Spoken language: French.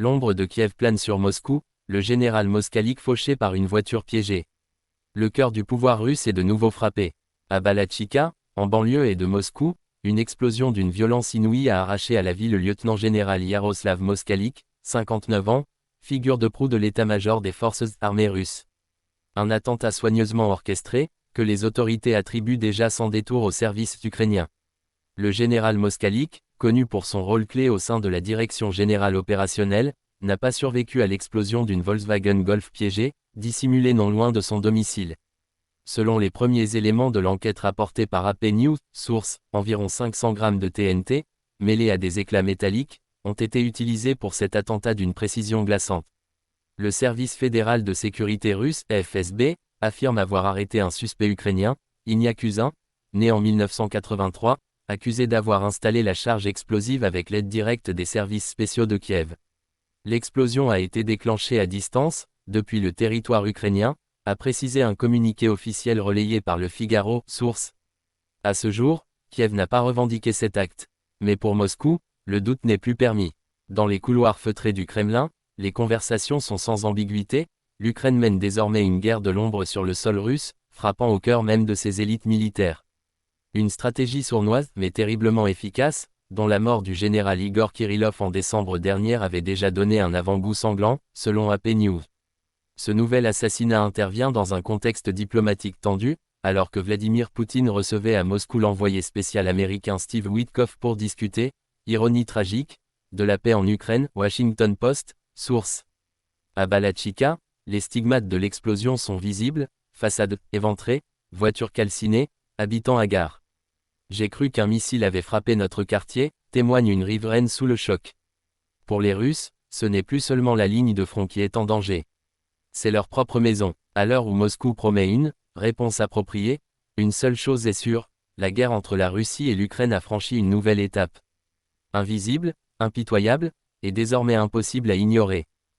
L'ombre de Kiev plane sur Moscou, le général Moskalik fauché par une voiture piégée. Le cœur du pouvoir russe est de nouveau frappé. À Balachika, en banlieue et de Moscou, une explosion d'une violence inouïe a arraché à la vie le lieutenant-général Yaroslav Moskalik, 59 ans, figure de proue de l'état-major des forces armées russes. Un attentat soigneusement orchestré, que les autorités attribuent déjà sans détour aux services ukrainiens. Le général Moskalik, connu pour son rôle clé au sein de la direction générale opérationnelle, n'a pas survécu à l'explosion d'une Volkswagen Golf piégée, dissimulée non loin de son domicile. Selon les premiers éléments de l'enquête rapportée par AP News, source, environ 500 grammes de TNT, mêlés à des éclats métalliques, ont été utilisés pour cet attentat d'une précision glaçante. Le service fédéral de sécurité russe, FSB, affirme avoir arrêté un suspect ukrainien, Ignakuzin, né en 1983, accusé d'avoir installé la charge explosive avec l'aide directe des services spéciaux de Kiev. L'explosion a été déclenchée à distance, depuis le territoire ukrainien, a précisé un communiqué officiel relayé par le Figaro, source. À ce jour, Kiev n'a pas revendiqué cet acte. Mais pour Moscou, le doute n'est plus permis. Dans les couloirs feutrés du Kremlin, les conversations sont sans ambiguïté, l'Ukraine mène désormais une guerre de l'ombre sur le sol russe, frappant au cœur même de ses élites militaires. Une stratégie sournoise, mais terriblement efficace, dont la mort du général Igor Kirillov en décembre dernier avait déjà donné un avant-goût sanglant, selon AP News. Ce nouvel assassinat intervient dans un contexte diplomatique tendu, alors que Vladimir Poutine recevait à Moscou l'envoyé spécial américain Steve Witkoff pour discuter, ironie tragique, de la paix en Ukraine, Washington Post, source. À Balachika, les stigmates de l'explosion sont visibles, façade éventrée, voiture calcinée, habitants hagards. J'ai cru qu'un missile avait frappé notre quartier, témoigne une riveraine sous le choc. Pour les Russes, ce n'est plus seulement la ligne de front qui est en danger. C'est leur propre maison. À l'heure où Moscou promet une réponse appropriée, une seule chose est sûre, la guerre entre la Russie et l'Ukraine a franchi une nouvelle étape. Invisible, impitoyable, et désormais impossible à ignorer.